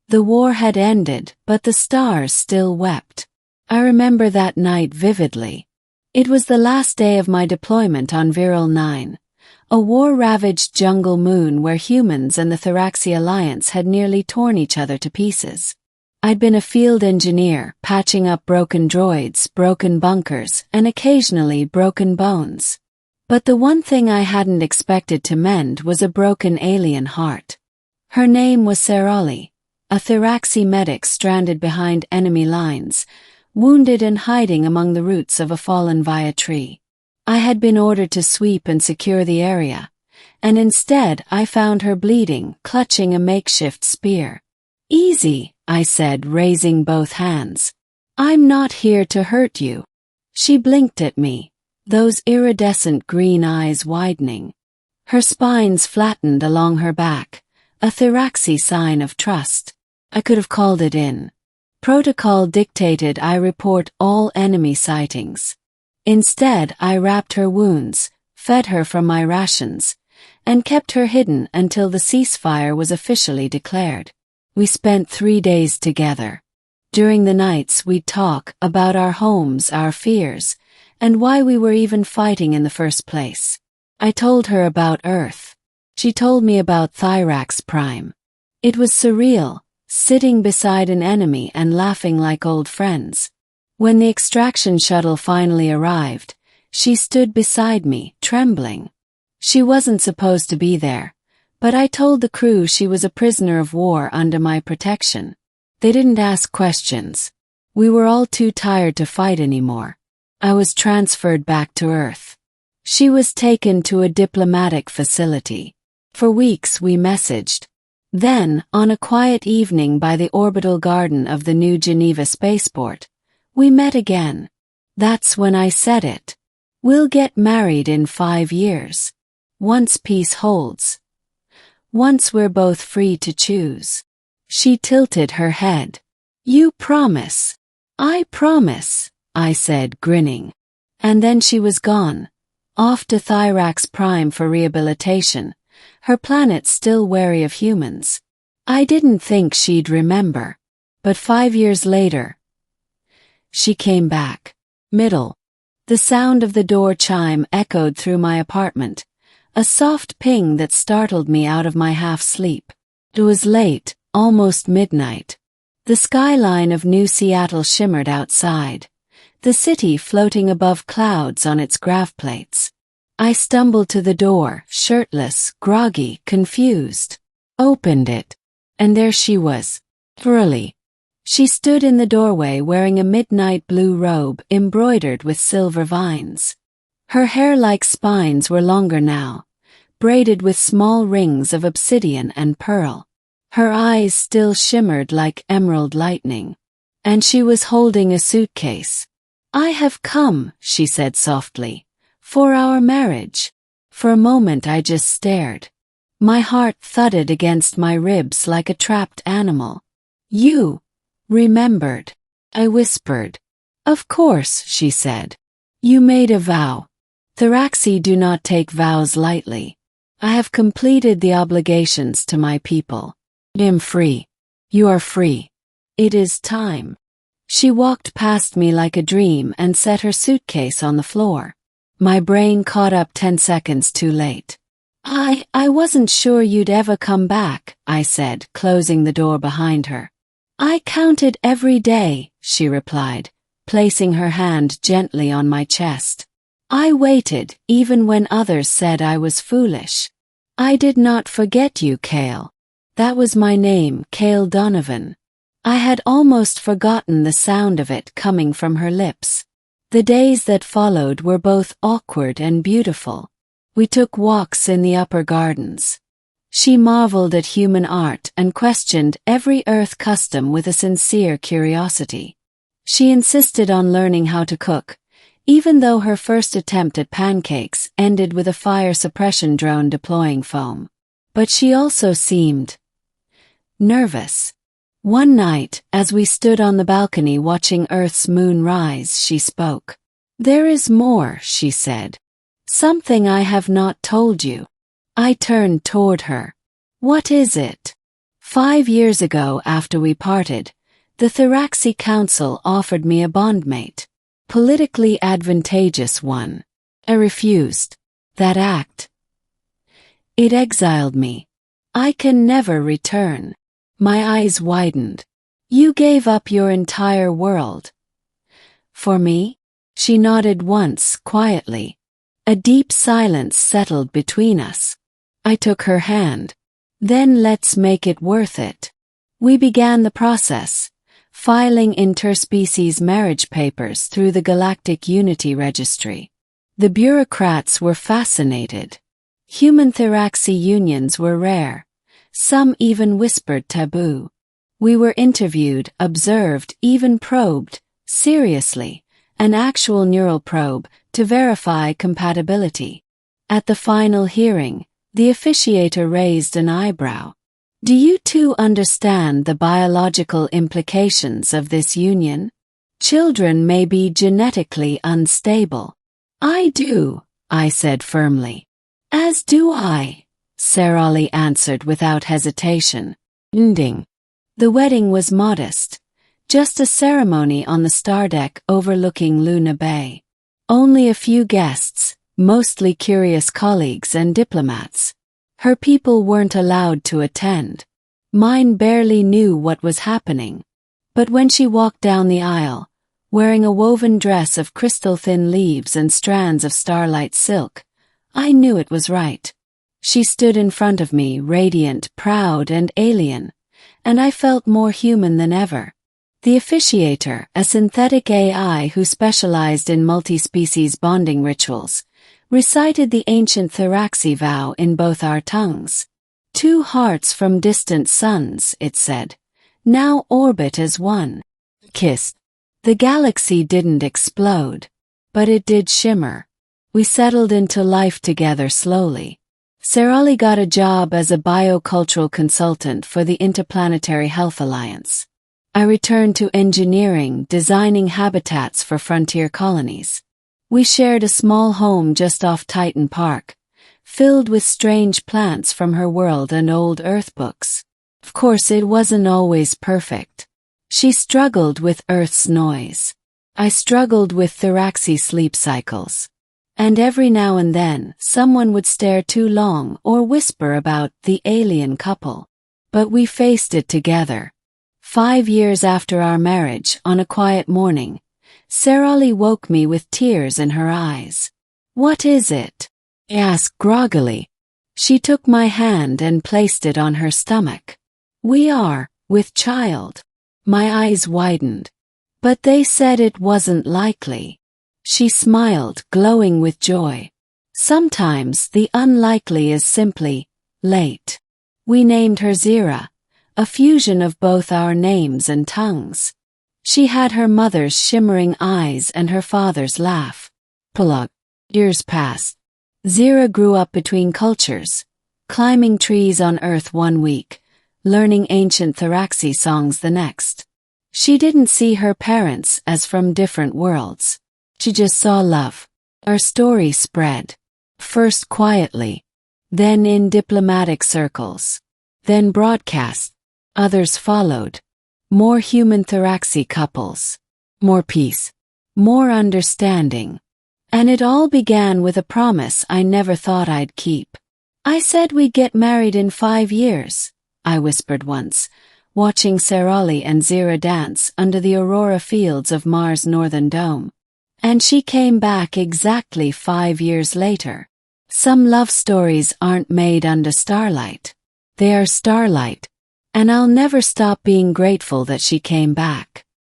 The war had ended, but the stars still wept. I remember that night vividly. It was the last day of my deployment on Viral 9, a war-ravaged jungle moon where humans and the Thraxi Alliance had nearly torn each other to pieces. I'd been a field engineer, patching up broken droids, broken bunkers, and occasionally broken bones. But the one thing I hadn't expected to mend was a broken alien heart. Her name was Serali, a Thraxi medic stranded behind enemy lines, wounded and hiding among the roots of a fallen via tree. I had been ordered to sweep and secure the area, and instead I found her bleeding, clutching a makeshift spear. "Easy," I said, raising both hands. "I'm not here to hurt you." She blinked at me, those iridescent green eyes widening. Her spines flattened along her back, a Thraxi sign of trust. I could have called it in. Protocol dictated I report all enemy sightings. Instead, I wrapped her wounds, fed her from my rations, and kept her hidden until the ceasefire was officially declared. We spent 3 days together. During the nights we'd talk about our homes, our fears, and why we were even fighting in the first place. I told her about Earth. She told me about Thyrax Prime. It was surreal, sitting beside an enemy and laughing like old friends. When the extraction shuttle finally arrived, she stood beside me, trembling. She wasn't supposed to be there, but I told the crew she was a prisoner of war under my protection. They didn't ask questions. We were all too tired to fight anymore. I was transferred back to Earth. She was taken to a diplomatic facility. For weeks we messaged. Then, on a quiet evening by the orbital garden of the New Geneva spaceport, we met again. That's when I said it. We'll get married in 5 years. Once peace holds. Once we're both free to choose. She tilted her head. "You promise?" "I promise," I said, grinning. And then she was gone, off to Thyrax Prime for rehabilitation, her planet still wary of humans. I didn't think she'd remember. But 5 years later, she came back. Middle. The sound of the door chime echoed through my apartment, a soft ping that startled me out of my half-sleep. It was late, almost midnight. The skyline of New Seattle shimmered outside, the city floating above clouds on its grav plates. I stumbled to the door, shirtless, groggy, confused. Opened it. And there she was. Thoroughly. She stood in the doorway wearing a midnight blue robe embroidered with silver vines. Her hair like spines were longer now, braided with small rings of obsidian and pearl. Her eyes still shimmered like emerald lightning. And she was holding a suitcase. "I have come," she said softly, "for our marriage." For a moment I just stared. My heart thudded against my ribs like a trapped animal. "You remembered," I whispered. "Of course," she said. "You made a vow. Thraxi do not take vows lightly. I have completed the obligations to my people. I am free. You are free. It is time." She walked past me like a dream and set her suitcase on the floor. My brain caught up 10 seconds too late. I wasn't sure you'd ever come back," I said, closing the door behind her. "I counted every day," she replied, placing her hand gently on my chest. "I waited, even when others said I was foolish. I did not forget you, Cale." That was my name, Cale Donovan. I had almost forgotten the sound of it coming from her lips. The days that followed were both awkward and beautiful. We took walks in the upper gardens. She marveled at human art and questioned every Earth custom with a sincere curiosity. She insisted on learning how to cook, even though her first attempt at pancakes ended with a fire suppression drone deploying foam. But she also seemed nervous. One night, as we stood on the balcony watching Earth's moon rise, she spoke. "There is more," she said. "Something I have not told you." I turned toward her. "What is it?" 5 years ago, after we parted, the Theraxi Council offered me a bondmate. Politically advantageous one. I refused. That act. It exiled me. I can never return. My eyes widened. You gave up your entire world. For me? She nodded once, quietly. A deep silence settled between us. I took her hand. Then let's make it worth it. We began the process, filing interspecies marriage papers through the Galactic Unity Registry. The bureaucrats were fascinated. Human Theraxi unions were rare. Some even whispered taboo. We were interviewed, observed, even probed, seriously, an actual neural probe, to verify compatibility. At the final hearing, the officiator raised an eyebrow. Do you two understand the biological implications of this union? Children may be genetically unstable. I do, I said firmly. As do I, Serali answered without hesitation. Ending. The wedding was modest. Just a ceremony on the star deck overlooking Luna Bay. Only a few guests, mostly curious colleagues and diplomats. Her people weren't allowed to attend. Mine barely knew what was happening. But when she walked down the aisle, wearing a woven dress of crystal-thin leaves and strands of starlight silk, I knew it was right. She stood in front of me, radiant, proud, and alien, and I felt more human than ever. The officiator, a synthetic AI who specialized in multi-species bonding rituals, recited the ancient Theraxi vow in both our tongues. 2 hearts from distant suns, it said, now orbit as one. Kissed. The galaxy didn't explode, but it did shimmer. We settled into life together slowly. Serali got a job as a biocultural consultant for the Interplanetary Health Alliance. I returned to engineering, designing habitats for frontier colonies. We shared a small home just off Titan Park, filled with strange plants from her world and old Earth books. Of course, it wasn't always perfect. She struggled with Earth's noise. I struggled with Theraxi sleep cycles. And every now and then, someone would stare too long or whisper about the alien couple. But we faced it together. 5 years after our marriage, on a quiet morning, Serali woke me with tears in her eyes. What is it? I asked groggily. She took my hand and placed it on her stomach. We are, with child. My eyes widened. But they said it wasn't likely. She smiled, glowing with joy. Sometimes the unlikely is simply late. We named her Zira, a fusion of both our names and tongues. She had her mother's shimmering eyes and her father's laugh. Prologue. Years passed. Zira grew up between cultures, climbing trees on Earth 1 week, learning ancient Theraxi songs the next. She didn't see her parents as from different worlds. She just saw love. Our story spread. First quietly, then in diplomatic circles, then broadcast. Others followed. More human Theraxi couples. More peace. More understanding. And it all began with a promise I never thought I'd keep. I said we'd get married in 5 years, I whispered once, watching Serali and Zira dance under the aurora fields of Mars' northern dome. And she came back exactly 5 years later. Some love stories aren't made under starlight. They are starlight. And I'll never stop being grateful that she came back.